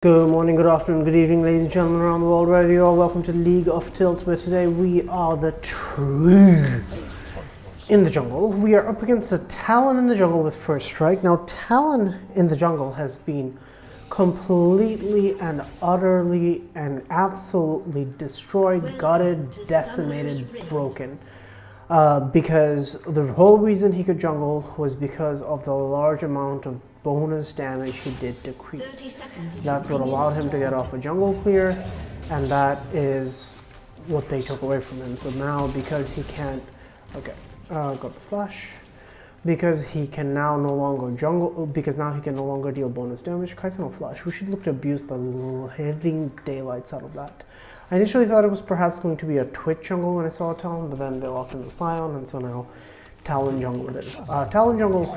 Good morning, good afternoon, good evening, ladies and gentlemen around the world, wherever you are. Welcome to League of Tilt, where today we are the true in the jungle. We are up against a Talon in the jungle with first strike. Now, Talon in the jungle has been completely and utterly and absolutely destroyed, gutted, decimated, broken. Because the whole reason he could jungle was because of the large amount of bonus damage he did to creeps. That's what allowed him to get off a jungle clear, and that is what they took away from him. So now, because he can't, got the flash, because he can now no longer jungle, because now he can no longer deal bonus damage. Kaisen no flash. We should look to abuse the living daylights out of that. I initially thought it was perhaps going to be a Twitch jungle when I saw Talon, but then they locked in the Scion, and so now Talon jungle it is. Talon jungle,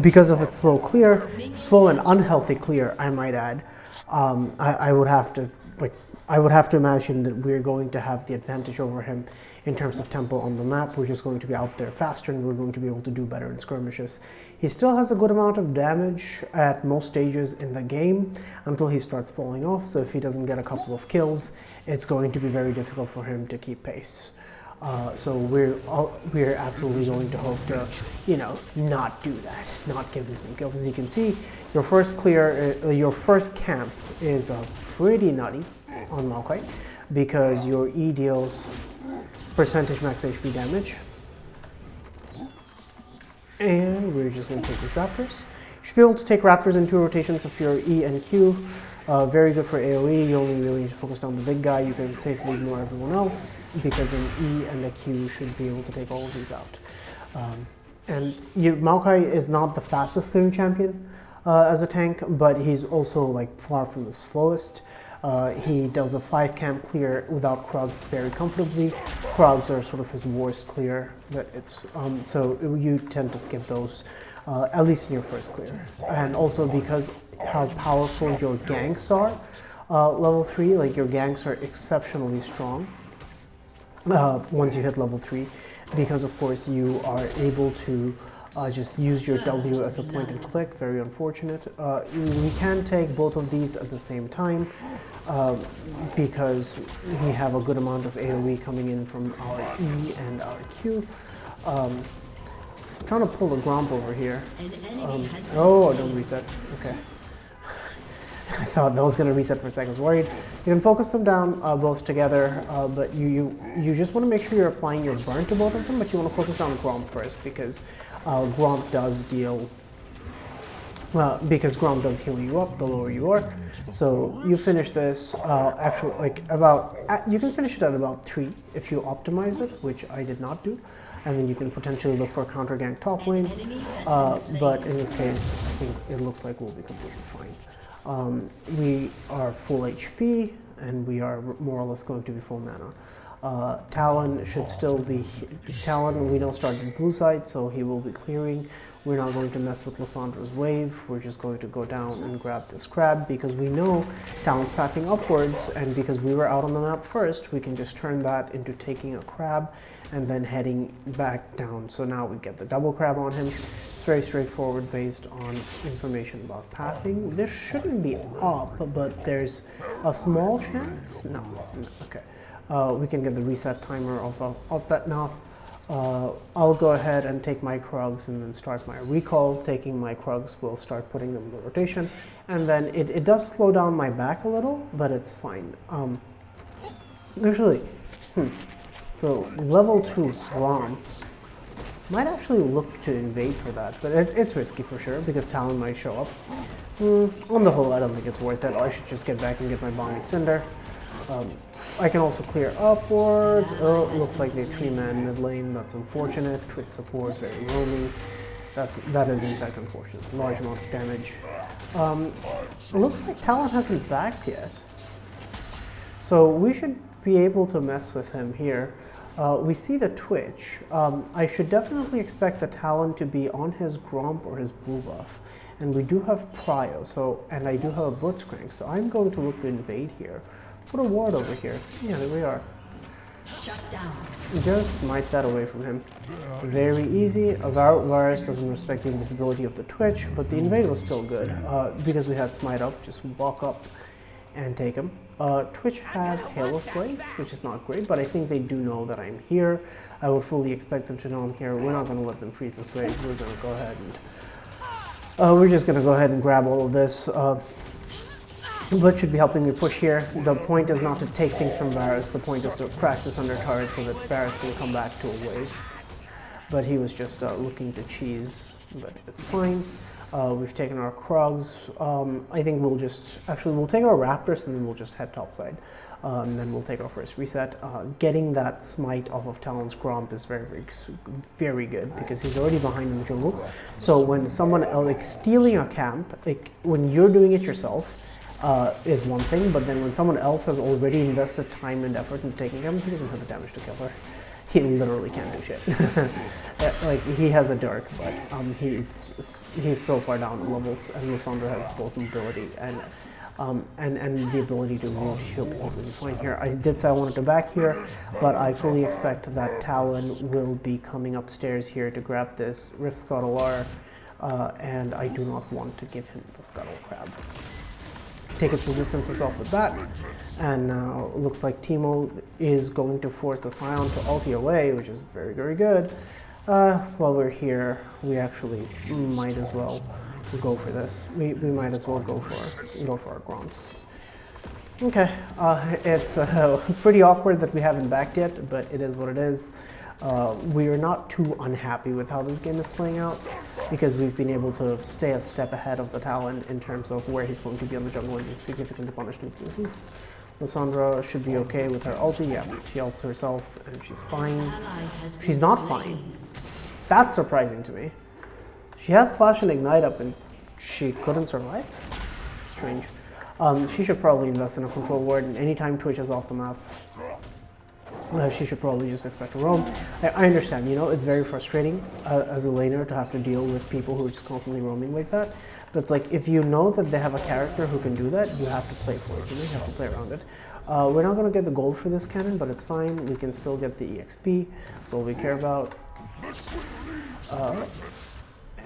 because of its slow and unhealthy clear, I might add, I would have to imagine that we're going to have the advantage over him in terms of tempo on the map. We're just going to be out there faster, and we're going to be able to do better in skirmishes. He still has a good amount of damage at most stages in the game until he starts falling off. So if he doesn't get a couple of kills, it's going to be very difficult for him to keep pace. So we're absolutely going to hope to, not do that, not give him some kills. As you can see, your first camp is pretty nutty on Maokai, because your E deals percentage max HP damage. And we're just going to take these raptors. You should be able to take raptors in 2 rotations of your E and Q. Very good for AoE. You only really need to focus on the big guy. You can safely ignore everyone else, because an E and a Q should be able to take all of these out. Maokai is not the fastest clearing champion as a tank, but he's also far from the slowest. He does a 5 camp clear without Krugs very comfortably. Krugs are sort of his worst clear, but it's so you tend to skip those, at least in your first clear. And also because how powerful your ganks are, level 3, your ganks are exceptionally strong once you hit level 3, because of course you are able to just use your W as a point and click. Very unfortunate. We can take both of these at the same time, because we have a good amount of AoE coming in from our E and our Q. I'm trying to pull the Gromp over here. Oh, don't reset. Okay. I thought that was going to reset for a second. I was worried. You can focus them down both together, but you just want to make sure you're applying your burn to both of them, but you want to focus down Gromp first, because Gromp does deal... because Gromp does heal you up the lower you are. So you finish this, you can finish it at about 3 if you optimize it, which I did not do. And then you can potentially look for a counter gank top lane. But in this case, I think it looks like we'll be completely fine. We are full HP, and we are more or less going to be full mana. Talon should still be... Talon, we know, started blue side, so he will be clearing. We're not going to mess with Lissandra's wave. We're just going to go down and grab this crab, because we know Talon's pathing upwards, and because we were out on the map first, we can just turn that into taking a crab and then heading back down. So now we get the double crab on him. It's very straightforward based on information about pathing. This shouldn't be up, but there's a small chance. No. Okay. We can get the reset timer off that now. I'll go ahead and take my Krugs and then start my recall. Taking my Krugs will start putting them in the rotation, and then it does slow down my back a little, but it's fine. So level 2 Rom might actually look to invade for that, but it's risky for sure, because Talon might show up. On the whole, I don't think it's worth it. I should just get back and get my Bonnie Cinder. I can also clear upwards. Oh, it looks like they 3-man mid lane. That's unfortunate. Twitch support, very roaming. That is in fact unfortunate. Large amount of damage. It looks like Talon hasn't backed yet, so we should be able to mess with him here. We see the Twitch. I should definitely expect the Talon to be on his Gromp or his blue buff. And we do have Prio, and I do have a Blitzcrank, so I'm going to look to invade here. Put a ward over here. Yeah, there we are. Shut down. Just smite that away from him. Very easy. Varus doesn't respect the invisibility of the Twitch, but the invade was still good. Because we had smite up, just walk up and take him. Twitch has Hail of Blades, which is not great, but I think they do know that I'm here. I would fully expect them to know I'm here. We're not going to let them freeze this wave. We're going to go ahead and... we're just going to go ahead and grab all of this. Blitz should be helping me push here. The point is not to take things from Varus. The point is to crash this under turret so that Varus can come back to a wave. But he was just looking to cheese, but it's fine. We've taken our Krogs. I think we'll just... Actually, we'll take our Raptors and then we'll just head topside. And then we'll take our first reset. Getting that smite off of Talon's Gromp is very good because he's already behind in the jungle. So when someone else, like stealing a camp, like when you're doing it yourself, is one thing, but then when someone else has already invested time and effort in taking him, he doesn't have the damage to kill her. He literally can't do shit. Like, he has a Dirk, but he's so far down in levels, and Lissandra has both mobility and the ability to move. She'll be completely fine here. I did say I wanted to back here, but I fully expect that Talon will be coming upstairs here to grab this Rift Scuttle R, and I do not want to give him the Scuttle Crab. Take its resistances off with that, and now it looks like Teemo is going to force the Scion to ulti away, which is very good. While we're here, we actually might as well go for this. We might as well go for our Gromps. Okay, it's pretty awkward that we haven't backed yet, but it is what it is. We are not too unhappy with how this game is playing out because we've been able to stay a step ahead of the Talon in terms of where he's going to be on the jungle, and we've significantly punished him. Lissandra should be okay with her ulti. Yeah, she ults herself and she's fine. She's not fine. That's surprising to me. She has Flash and Ignite up and she couldn't survive? Strange. She should probably invest in a control ward, and anytime Twitch is off the map, she should probably just expect to roam. I understand, you know, it's very frustrating as a laner to have to deal with people who are just constantly roaming like that. But it's like, if you know that they have a character who can do that, you have to play for it, you know, you have to play around it. We're not going to get the gold for this cannon, but it's fine. We can still get the EXP. That's all we care about.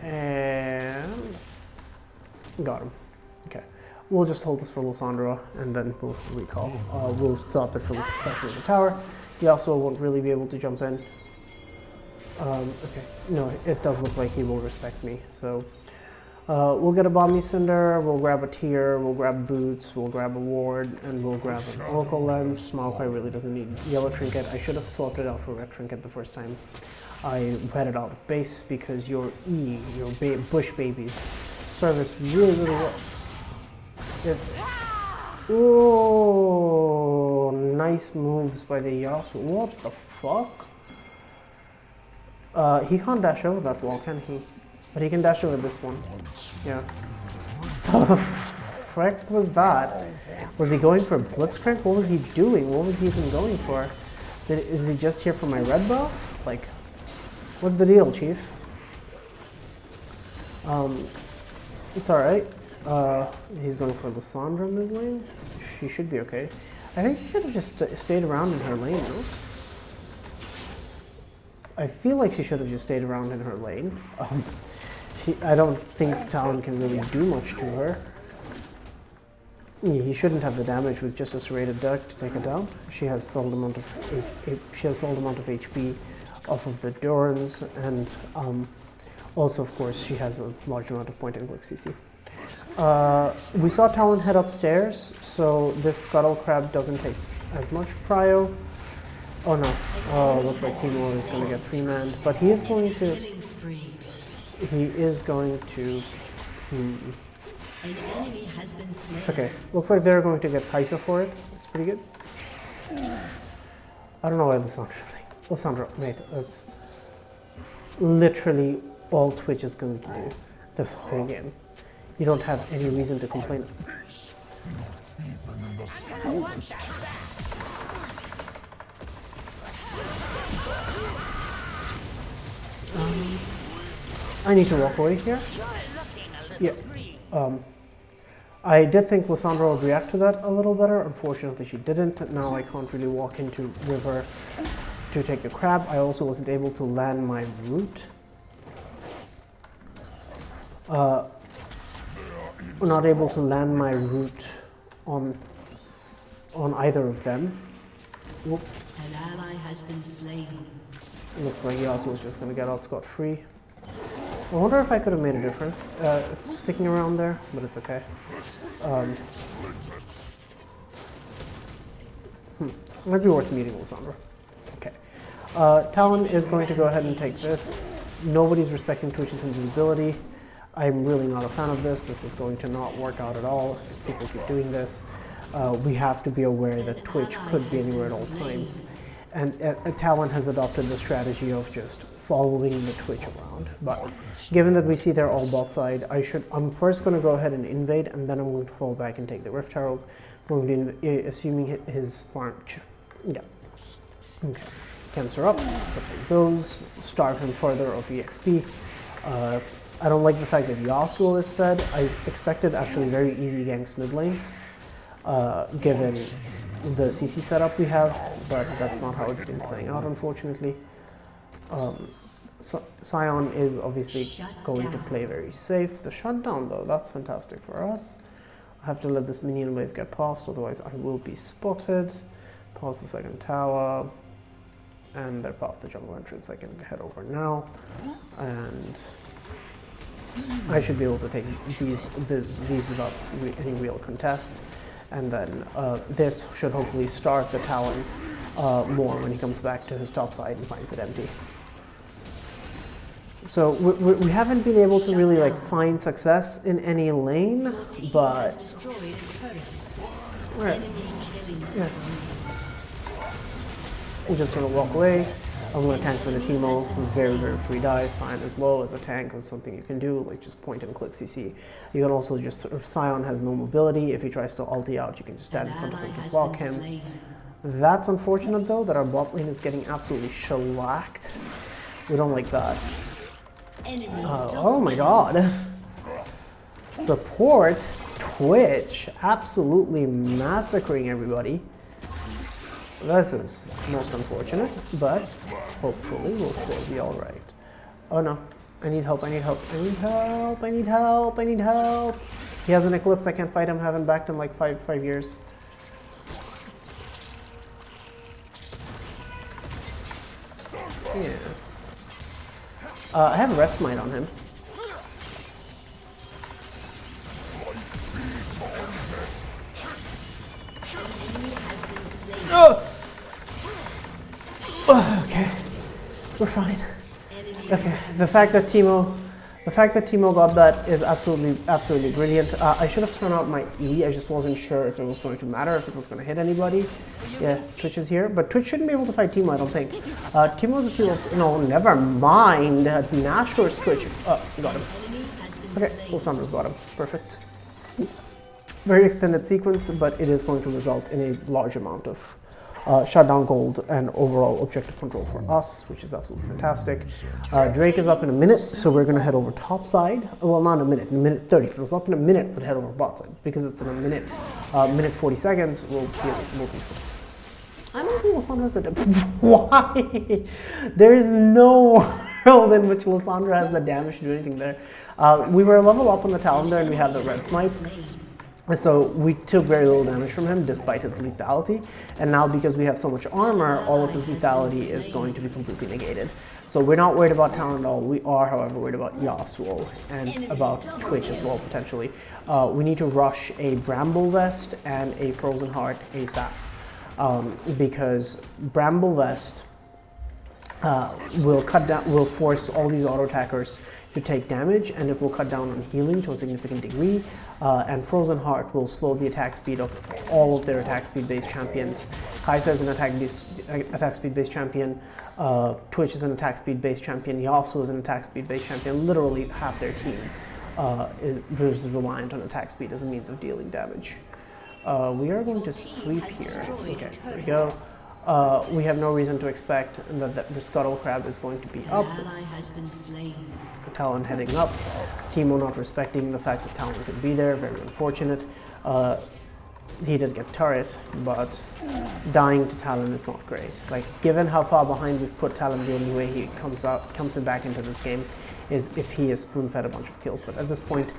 And got him. Okay. We'll just hold this for Lissandra, and then we'll recall. We'll stop it from pressuring the tower. Yasuo won't really be able to jump in. Okay, no, it does look like he will respect me. So we'll get a Bomby Cinder, we'll grab a Tear, we'll grab Boots, we'll grab a Ward, and we'll grab an Oracle Lens. Maokai really doesn't need Yellow Trinket. I should have swapped it out for Red Trinket the first time I headed out of base, because your Bush Babies service really well. Oh, nice moves by the Yasuo. What the fuck? He can't dash over that wall, can he? But he can dash over this one. Yeah. The frick was that? Was he going for Blitzcrank? What was he doing? What was he even going for? Is he just here for my red buff? Like, what's the deal, Chief? It's alright. He's going for Lissandra mid lane. She should be okay. I think she should have just stayed around in her lane, no? I feel like she should have just stayed around in her lane. I don't think Talon can really do much to her. He shouldn't have the damage with just a serrated duck to take it down. She has solid amount of HP off of the Dorans, and also, of course, she has a large amount of point and click CC. We saw Talon head upstairs, so this Scuttle Crab doesn't take as much prio. Oh no, looks like Teemo is going to get 3-manned, but he is going to... It's okay. Looks like they're going to get Kai'Sa for it. It's pretty good. I don't know why Lissandra, mate, that's literally all Twitch is going to do this whole game. You don't have any reason to complain. I need to walk away here. Yeah. I did think Lissandra would react to that a little better. Unfortunately, she didn't. Now I can't really walk into river to take the crab. I also wasn't able to land my root. Not able to land my root on either of them. Whoop. An ally has been slain. Looks like Yasuo is just going to get out scot-free. I wonder if I could have made a difference sticking around there, but it's okay. Might be worth meeting Lissandra. Okay. Talon is going to go ahead and take this. Nobody's respecting Twitch's invisibility. I'm really not a fan of this. This is going to not work out at all if people keep doing this. We have to be aware that Twitch could be anywhere at all times. And Talon has adopted the strategy of just following the Twitch around. But given that we see they're all bot side, I'm first going to go ahead and invade, and then I'm going to fall back and take the Rift Herald. I'm going to assuming his farm. Yeah. Okay. Cancer up, so take those, starve him further of EXP. I don't like the fact that Yasuo is fed. I expected actually very easy ganks mid lane, given the CC setup we have, but that's not how it's been playing out, unfortunately. Sion is obviously going to play very safe. The shutdown, though, that's fantastic for us. I have to let this minion wave get past, otherwise I will be spotted. Past the second tower, and they're past the jungle entrance. I can head over now, and I should be able to take these without any real contest. And then this should hopefully starve the Talon more when he comes back to his top side and finds it empty. So we haven't been able to really like find success in any lane, but yeah. I'm just gonna walk away. I'm gonna tank for the Teemo. Very, very free dive. Sion is low as a tank is something you can do, like just point and click CC. You can also just, Sion has no mobility. If he tries to ulti out, you can just stand in front of him to block him. That's unfortunate though, that our bot lane is getting absolutely shellacked. We don't like that. Oh my god. Support Twitch absolutely massacring everybody. This is most unfortunate, but hopefully we'll still be alright. Oh no, I need help, I need help, I need help, I need help, I need help. He has an Eclipse, I can't fight him, haven't backed in like five years. Yeah. I have a Red Smite on him. Oh, okay, we're fine. Okay, the fact that Teemo got that is absolutely brilliant. I should have thrown out my E. I just wasn't sure if it was going to matter, if it was going to hit anybody. Yeah, Twitch is here, but Twitch shouldn't be able to fight Teemo, I don't think. Teemo's a few of, no, never mind. Nashor's Twitch. Oh, got him. Okay, Lissandra's got him. Perfect. Very extended sequence, but it is going to result in a large amount of shutdown gold and overall objective control for us, which is absolutely fantastic. Drake is up in a minute, so we're going to head over top side. Well, not in a minute 30. If it was up in a minute, we'd head over bot side. Because it's in a minute, minute 40 seconds, we'll be I don't think Lissandra has the Why? There is no world in which Lissandra has the damage to do anything there. We were a level up on the Talon there and we had the Red Smite. So we took very little damage from him despite his lethality, and now because we have so much armor, all of his lethality is going to be completely negated. So we're not worried about Talon at all. We are, however, worried about Yasuo and about Twitch as well, potentially. We need to rush a Bramble Vest and a Frozen Heart ASAP, because Bramble Vest will force all these auto attackers to take damage, and it will cut down on healing to a significant degree. And Frozen Heart will slow the attack speed of all of their attack speed based champions. Kaisa is an attack speed based champion. Twitch is an attack speed based champion. Yasuo is an attack speed based champion. Literally half their team is reliant on attack speed as a means of dealing damage. We are going to sweep here. Okay, here we go. we have no reason to expect that the Scuttle Crab is going to be up. An ally has been slain. Talon heading up. Teemo not respecting the fact that Talon could be there. Very unfortunate. He did get turret, but dying to Talon is not great. Like, given how far behind we've put Talon, the only way he comes back into this game is if he is spoon-fed a bunch of kills. But at this point,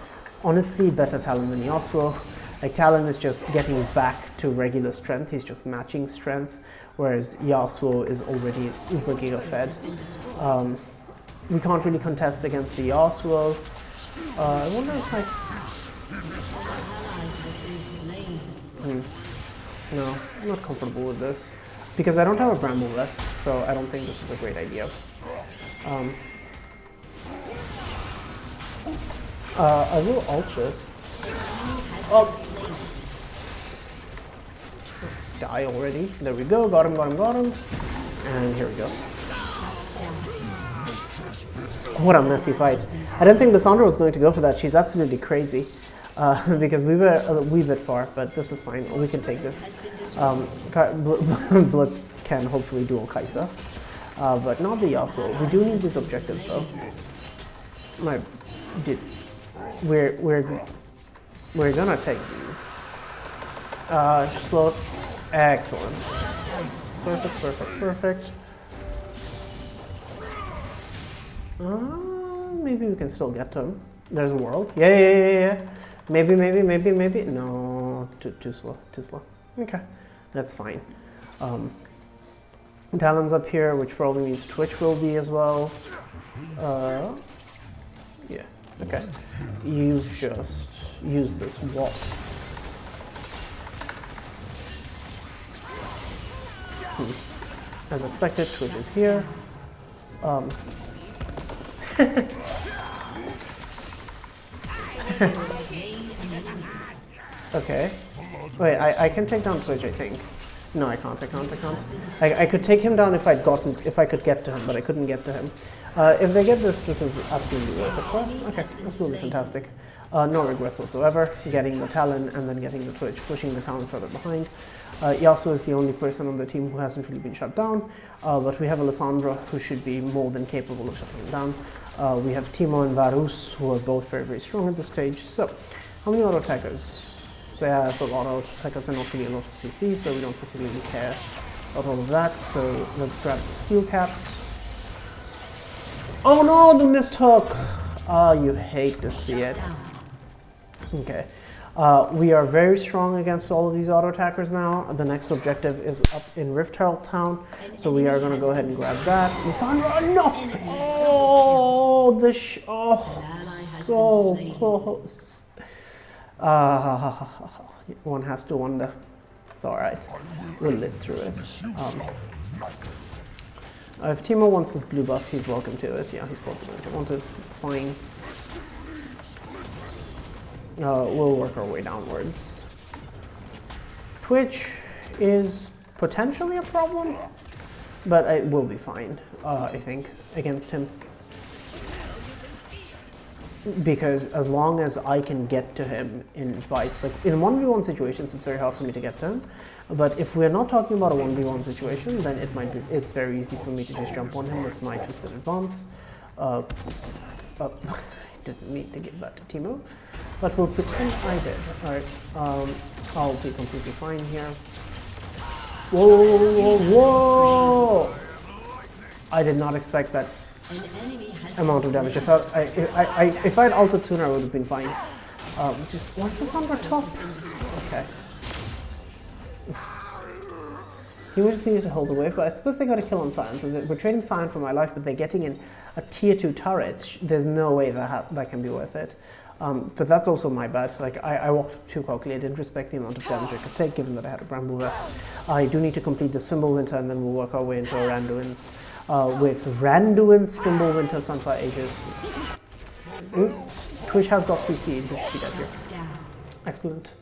honestly, better Talon than Yasuo. Like, Talon is just getting back to regular strength. He's just matching strength, whereas Yasuo is already uber giga fed. We can't really contest against the Yasuo. I wonder if I... No, I'm not comfortable with this. Because I don't have a Bramble Vest, so I don't think this is a great idea. I will ult this. Oh! Die already. There we go. Got him. And here we go. What a messy fight. I didn't think Lissandra was going to go for that. She's absolutely crazy. Because we were a wee bit far, but this is fine. We can take this. Blitz can hopefully duel Kai'Sa. But not the Yasuo. We do need these objectives though. Dude. We're gonna take these. Slow. Excellent. Perfect. Maybe we can still get to him. There's a world. Yeah. Maybe. No, too slow. Okay, that's fine. Talon's up here, which probably means Twitch will be as well. Yeah, okay. You just use this wall. As expected, Twitch is here. Okay. Wait, I can take down Twitch, I think. No, I can't. I could take him down if I could get to him, but I couldn't get to him. If they get this is absolutely worth it for us. Okay, absolutely fantastic. No regrets whatsoever. Getting the Talon and then getting the Twitch, pushing the Talon further behind. Yasuo is the only person on the team who hasn't really been shut down, but we have a Lissandra who should be more than capable of shutting him down. We have Teemo and Varus who are both very strong at this stage. So, how many auto attackers? So yeah, it's a lot of auto attackers and not really a lot of CC, so we don't particularly care about all of that. So let's grab the steel caps. Oh no, the missed hook! You hate to see it. Okay. We are very strong against all of these auto attackers now. The next objective is up in Revitalize town, so we are going to go ahead and grab that. Lissandra, no! Oh, so close. One has to wonder. It's alright. We'll live through it. If Teemo wants this blue buff, he's welcome to it. Yeah, he's probably going to want it. It's fine. We'll work our way downwards. Twitch is potentially a problem, but it will be fine, I think, against him. Because as long as I can get to him in fights, like in 1v1 situations, it's very hard for me to get to him. But if we're not talking about a 1v1 situation, then it's very easy for me to just jump on him with my twisted advance. I didn't mean to give that to Teemo, but we'll pretend I did. Alright, I'll be completely fine here. Whoa! I did not expect that amount of damage. I thought if I had ulted sooner, I would have been fine. What's this on our top? Okay. You just needed to hold the wave, but I suppose they got a kill on Sion. So we're trading Sion for my life, but they're getting in a tier 2 turret. There's no way that can be worth it. But that's also my bad. Like I walked too quickly. I didn't respect the amount of damage I could take, given that I had a Bramble Vest. I do need to complete this Fimbulwinter, and then we'll work our way into a Randuin's. With Randuin's Fimbulwinter Sunfire Aegis. Twitch has got CC. This should be dead here. Excellent.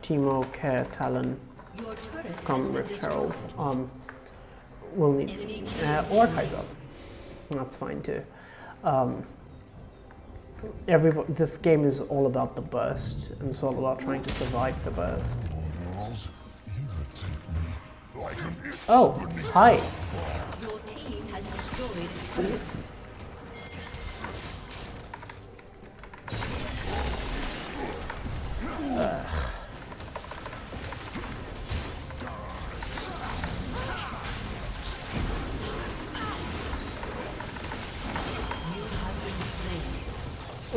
Teemo, Care, Talon, come Rift Herald. We'll need or Kai'Sa. That's fine too. This game is all about the burst, and it's all about trying to survive the burst. Oh, hi. Your team has destroyed a turret.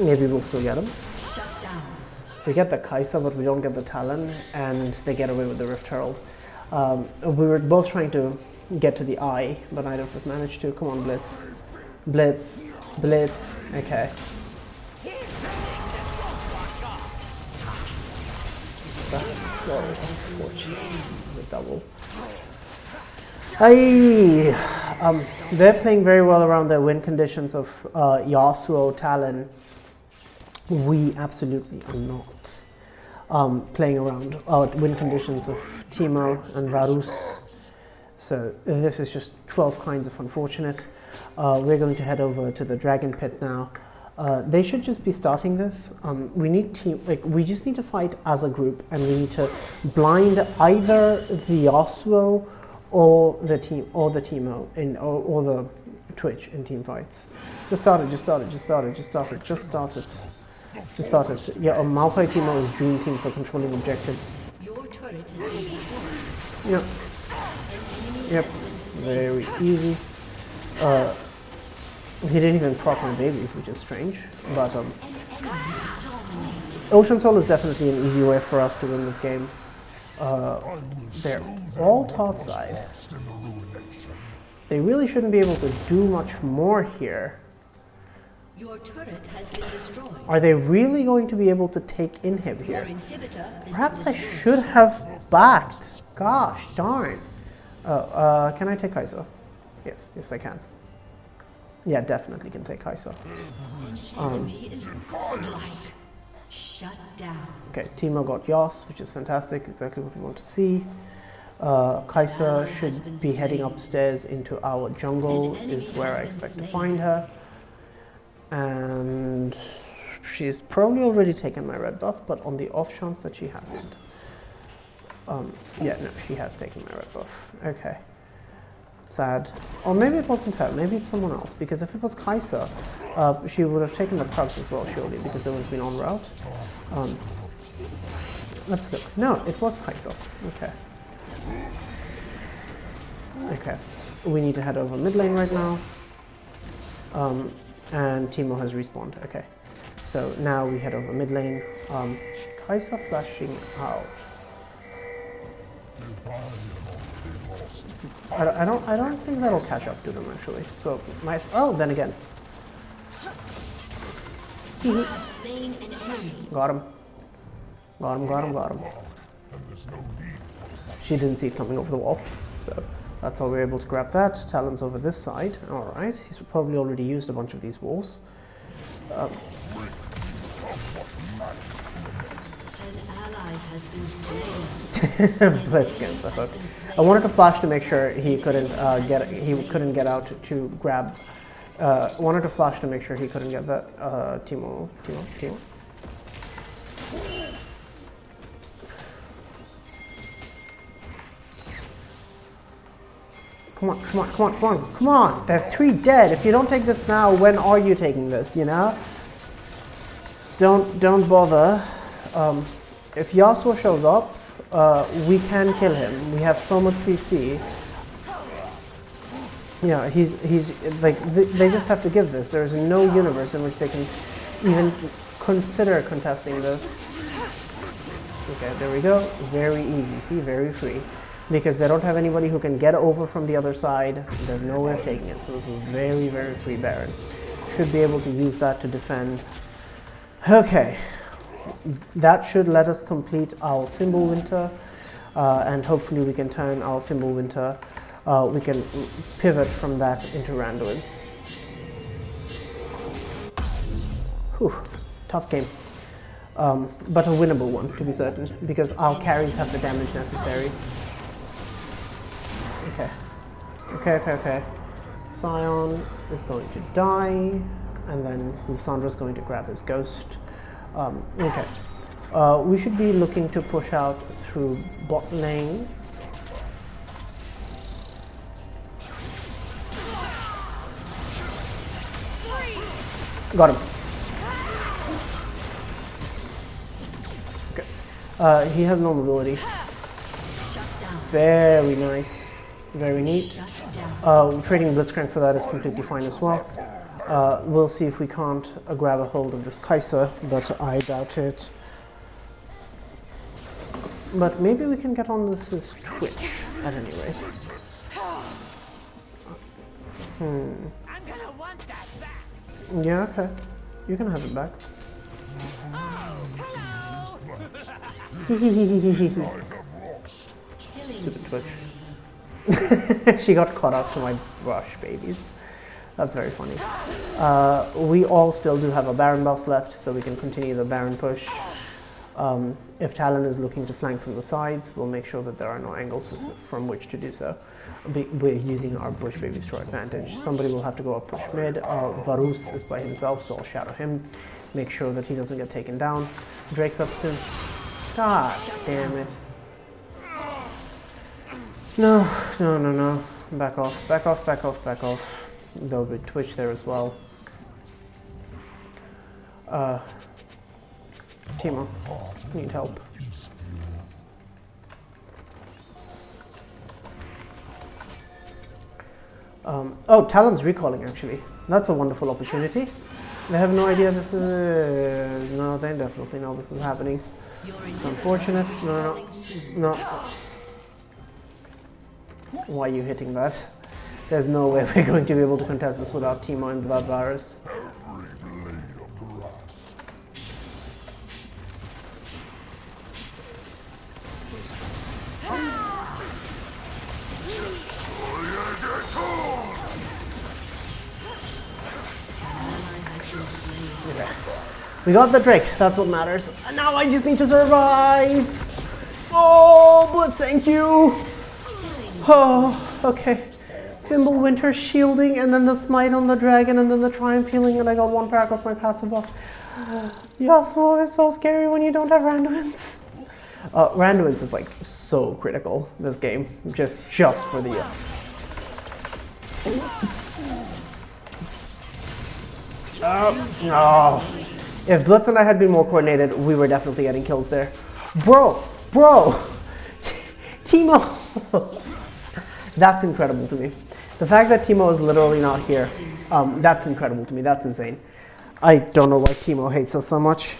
Maybe we'll still get him. Shut down. We get the Kai'Sa, but we don't get the Talon, and they get away with the Rift Herald. We were both trying to get to the eye, but neither of us managed to. Come on, Blitz. Blitz. Blitz. Okay. That's so unfortunate. This is a double. They're playing very well around their win conditions of Yasuo, Talon. We absolutely are not playing around win conditions of Teemo and Varus. So this is just 12 kinds of unfortunate. We're going to head over to the Dragon Pit now. They should just be starting this. We just need to fight as a group, and we need to blind either the Yasuo or the Teemo or the Twitch in team fights. Just start it. Yeah, Maokai Teemo is dream team for controlling objectives. Your turret has been destroyed. Yep. Very easy. He didn't even proc my babies, which is strange. But Ocean Soul is definitely an easy way for us to win this game. They're all topside. They really shouldn't be able to do much more here. Your turret has been destroyed. Are they really going to be able to take inhib Your here? inhibitor is Perhaps I should have backed. Gosh darn. Can I take Kai'Sa? Yes I can. Yeah, definitely can take Kai'Sa. enemy is godlike. Shut down. Okay, Teemo got Yas, which is fantastic, exactly what we want to see. Kai'Sa should be heading upstairs into our jungle, is where I expect to find her. And she's probably already taken my red buff, but on the off chance that she hasn't. Yeah, no, she has taken my red buff. Okay. Sad. Or maybe it wasn't her, maybe it's someone else, because if it was Kai'Sa, she would have taken the Krugs as well, surely, because they would have been en route. Let's look. No, it was Kai'Sa. Okay. Okay. We need to head over mid lane right now. And Teemo has respawned. Okay. So now we head over mid lane. Kai'Sa flashing out. I don't think that'll catch up to them actually. So then again. Slain an enemy. Got him. She didn't see it coming over the wall. So that's how we're able to grab that. Talon's over this side. Alright. He's probably already used a bunch of these walls. An ally has been slain. Let's get the hook. I wanted to flash to make sure he couldn't get out to grab. Wanted to flash to make sure he couldn't get that. Teemo. Come on. They have 3 dead. If you don't take this now, when are you taking this, you know? Just don't bother. If Yasuo shows up, we can kill him. We have so much CC. Yeah, he's like, they just have to give this. There is no universe in which they can even consider contesting this. Okay, there we go. Very easy, see, very free. Because they don't have anybody who can get over from the other side. There's no way of taking it. So this is very, very free Baron. Should be able to use that to defend. Okay. That should let us complete our Fimbulwinter. And hopefully we can turn our Fimbulwinter. We can pivot from that into Randuin's. Whew. Tough game. But a winnable one, to be certain. Because our carries have the damage necessary. Okay. Sion is going to die, and then Lissandra's going to grab his ghost. Okay. We should be looking to push out through bot lane. Got him. Okay. He has no mobility. Very nice. Very neat. Trading Blitzcrank for that is completely fine as well. We'll see if we can't grab a hold of this Kai'Sa, but I doubt it. But maybe we can get on this Twitch at any rate. Yeah, okay. You can have it back. Stupid Twitch. She got caught up to my brush, babies. That's very funny. We all still do have our Baron buffs left, so we can continue the Baron push. If Talon is looking to flank from the sides, we'll make sure that there are no angles from which to do so. We're using our bush babies to our advantage. Somebody will have to go up push mid. Varus is by himself, so I'll shadow him. Make sure that he doesn't get taken down. Drake's up soon. God damn it. No. Back off. There'll be Twitch there as well. Timo, need help. Oh, Talon's recalling actually. That's a wonderful opportunity. They have no idea this is... No, they definitely know this is happening. It's unfortunate. No. Why are you hitting that? There's no way we're going to be able to contest this without Timo and without Varus. We got the Drake, that's what matters. And now I just need to survive! Oh, but thank you! Oh, okay. Winter shielding, and then the smite on the dragon, and then the triumph healing, and I got one pack off my passive buff. Yasuo is so scary when you don't have Randuin's. Randuin's is like so critical this game, just for the... No. If Blitz and I had been more coordinated, we were definitely getting kills there. Bro! Timo! That's incredible to me. The fact that Timo is literally not here, that's incredible to me. That's insane. I don't know why Timo hates us so much.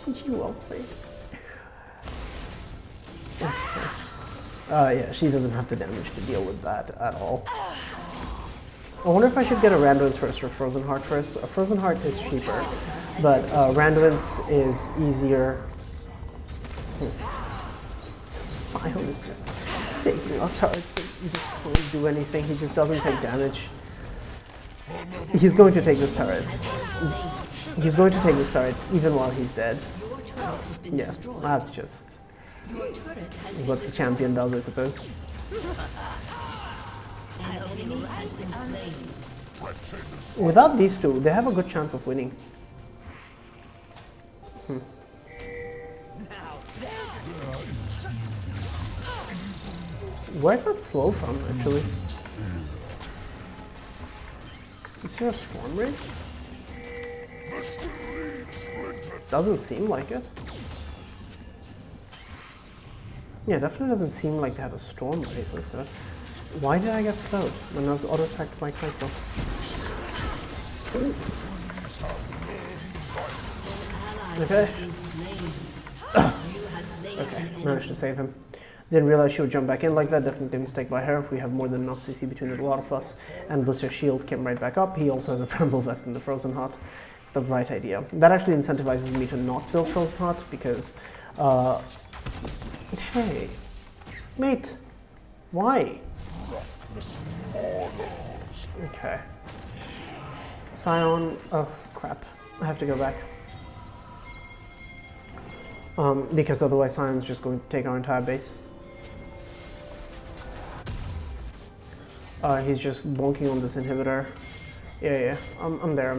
GG, well played. Okay. Yeah, she doesn't have the damage to deal with that at all. I wonder if I should get a Randuin's first or Frozen Heart first. A Frozen Heart is cheaper, but Randuin's is easier. Fion is just taking off turrets. He just won't do anything. He just doesn't take damage. He's going to take this turret. He's going to take this turret even while he's dead. Yeah, that's just what the champion does, I suppose. Without these two, they have a good chance of winning. Where's that slow from, actually? Is there a storm race? Doesn't seem like it. Yeah, definitely doesn't seem like they had a storm race or so. Why did I get slowed when I was auto-attacked by Kai'Sa? Okay. Okay, managed to save him. Didn't realize she would jump back in like that. Definitely a mistake by her. We have more than enough CC between a lot of us. And Blitzer's shield came right back up. He also has a Bramble Vest in the Frozen Heart. It's the right idea. That actually incentivizes me to not build Frozen Heart because... hey. Mate. Why? Okay. Sion... Oh, crap. I have to go back. Because otherwise Sion's just going to take our entire base. He's just bonking on this inhibitor. Yeah, I'm there.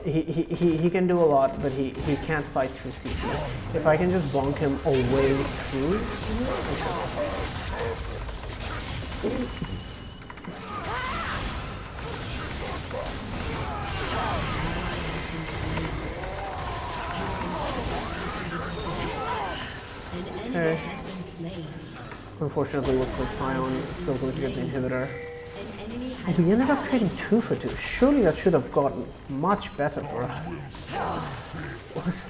He can do a lot, but he can't fight through CC. If I can just bonk him away through, okay. Unfortunately, looks like Scion is still going to get the inhibitor. We ended up trading 2 for 2. Surely that should have gotten much better for us. What?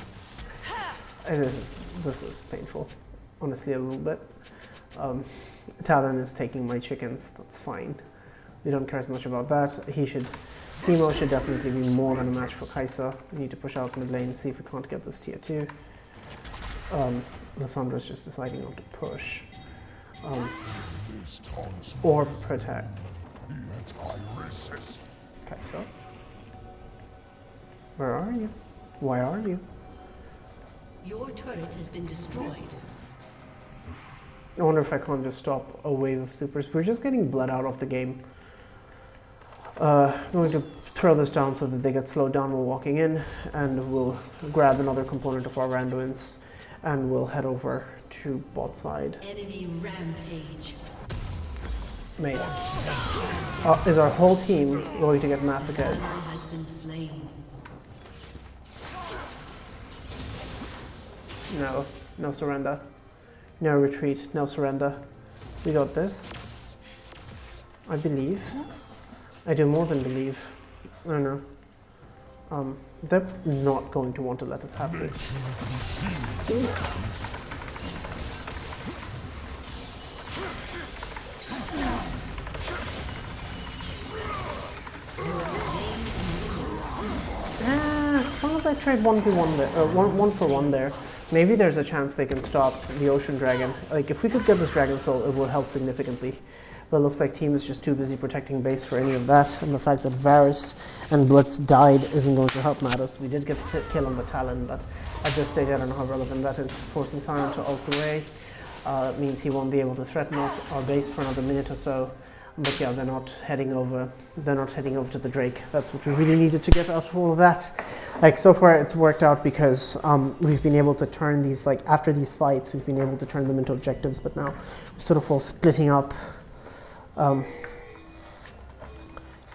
This is painful, honestly, a little bit. Talon is taking my chickens. That's fine. We don't care as much about that. Teemo should definitely be more than a match for Kai'Sa. We need to push out mid lane, see if we can't get this tier 2. Lissandra's just deciding not to push. Or protect. Kai'Sa? Where are you? Why are you? Your turret has been destroyed. I wonder if I can't just stop a wave of supers. We're just getting bled out of the game. I'm going to throw this down so that they get slowed down while walking in, and we'll grab another component of our Randuin's, and we'll head over to bot side. Enemy rampage. Mate, is our whole team going to get massacred? Ally has been slain. No, no surrender. No retreat, no surrender. We got this. I believe. I do more than believe. I don't know. They're not going to want to let us have this. As long as I trade 1v1 there, 1 for 1 there, maybe there's a chance they can stop the Ocean Dragon. Like, if we could get this Dragon Soul, it would help significantly. But it looks like team is just too busy protecting base for any of that, and the fact that Varus and Blitz died isn't going to help matters. We did get a kill on the Talon, but at this stage I don't know how relevant that is. Forcing Scion to ult away means he won't be able to threaten us, our base for another minute or so. But yeah, they're not heading over to the Drake. That's what we really needed to get out of all of that. Like, so far it's worked out because we've been able to turn these, like, after these fights, we've been able to turn them into objectives, but now we're sort of all splitting up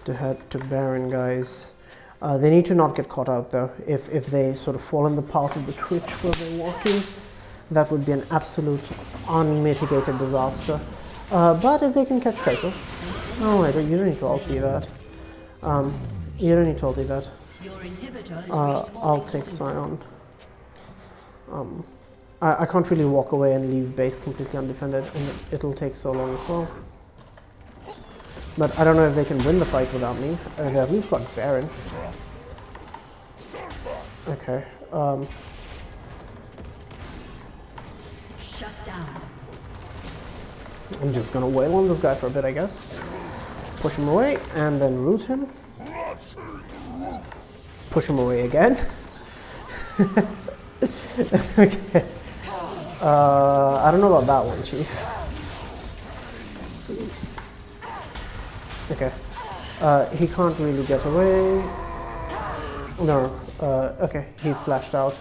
to head to Baron, guys. They need to not get caught out, though. If they sort of fall in the path of the Twitch where they're walking, that would be an absolute unmitigated disaster. But if they can catch Kai'Sa. Oh wait, you don't need to ulti that. You don't need to ulti that. I'll take Scion. I can't really walk away and leave base completely undefended, and it'll take so long as well. But I don't know if they can win the fight without me. They at least got Baron. Okay. Shut down. I'm just gonna wail on this guy for a bit, I guess. Push him away, and then root him. Push him away again. Okay. I don't know about that one, Chief. Okay. He can't really get away. No. Okay, he flashed out.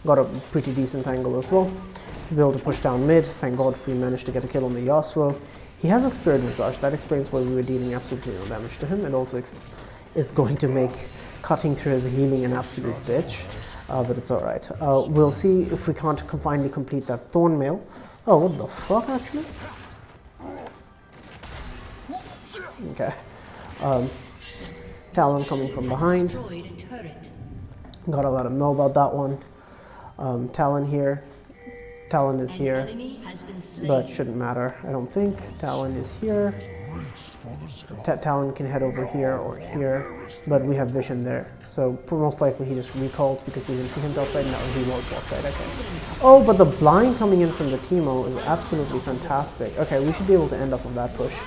Got a pretty decent angle as well. To be able to push down mid. Thank God we managed to get a kill on the Yasuo. He has a Spirit Visage. That explains why we were dealing absolutely no damage to him. It also is going to make cutting through his healing an absolute bitch. But it's alright. We'll see if we can't finally complete that Thorn Mail. Oh, what the fuck, actually? Okay. Talon coming from behind. Gotta let him know about that one. Talon here. Talon is here, but shouldn't matter, I don't think. Talon is here. Talon can head over here or here, but we have vision there. So most likely he just recalled because we didn't see him outside. No, he was outside, okay. Oh, but the blind coming in from the Teemo is absolutely fantastic. Okay, we should be able to end up on that push.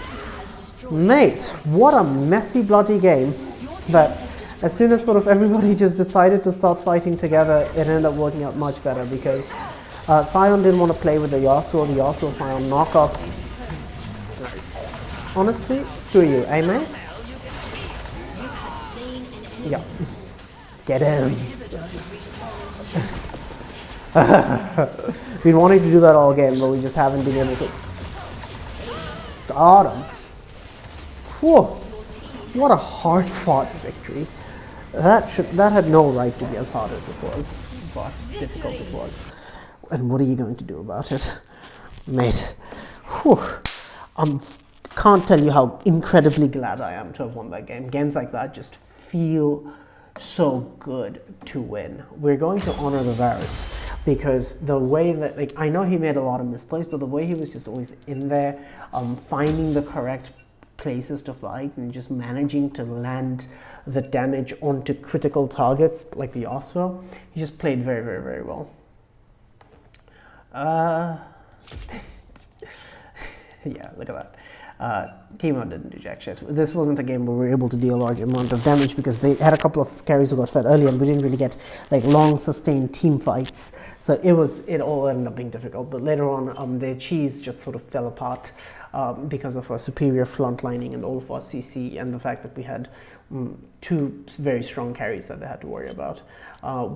Mate, what a messy bloody game. But as soon as sort of everybody just decided to start fighting together, it ended up working out much better because Scion didn't want to play with the Yasuo Scion knockoff. Honestly, screw you, eh mate? Yeah. Get him. Been wanting to do that all game, but we just haven't been able to. Got him. Whoa. What a hard-fought victory. That had no right to be as hard as it was, but difficult it was. And what are you going to do about it? Mate. Whew. Can't tell you how incredibly glad I am to have won that game. Games like that just feel so good to win. We're going to honor the Varus because the way that, like, I know he made a lot of misplays, but the way he was just always in there, finding the correct places to fight and just managing to land the damage onto critical targets like the Oswell, he just played very, very, very well. Yeah, look at that. Teemo didn't do jack shit. This wasn't a game where we were able to deal a large amount of damage because they had a couple of carries who got fed early and we didn't really get like long sustained team fights. So it all ended up being difficult. But later on, their cheese just sort of fell apart because of our superior frontlining and all of our CC and the fact that we had two very strong carries that they had to worry about.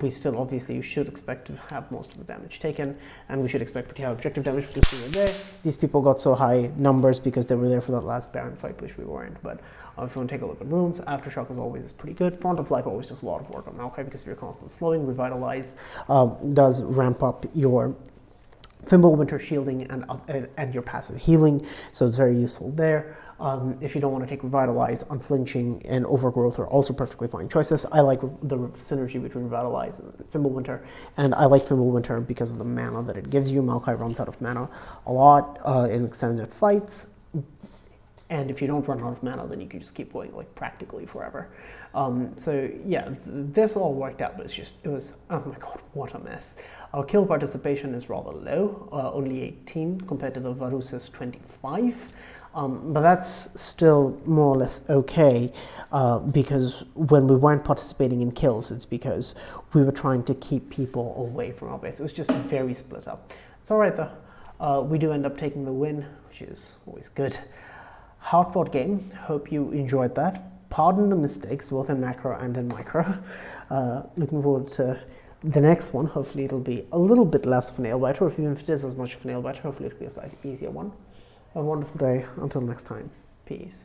We still obviously should expect to have most of the damage taken, and we should expect pretty high objective damage because we were there. These people got so high numbers because they were there for that last Baron fight, which we weren't. But if you want to take a look at runes, Aftershock as always is pretty good. Front of Life always does a lot of work on Maokai because if you're constantly slowing. Revitalize does ramp up your Fimbulwinter shielding and your passive healing, so it's very useful there. If you don't want to take Revitalize, Unflinching and Overgrowth are also perfectly fine choices. I like the synergy between Revitalize and Fimbulwinter, and I like Fimbulwinter because of the mana that it gives you. Maokai runs out of mana a lot in extended fights, and if you don't run out of mana, then you can just keep going like practically forever. So yeah, this all worked out, but it was, oh my god, what a mess. Our kill participation is rather low, only 18 compared to the Varus's 25. But that's still more or less okay, because when we weren't participating in kills, it's because we were trying to keep people away from our base. It was just very split up. It's all right though. We do end up taking the win, which is always good. Hard-fought game. Hope you enjoyed that. Pardon the mistakes, both in macro and in micro. Looking forward to the next one. Hopefully it'll be a little bit less of a nail-biter, or even if it is as much of a nail-biter, hopefully it'll be a slightly easier one. Have a wonderful day. Until next time. Peace.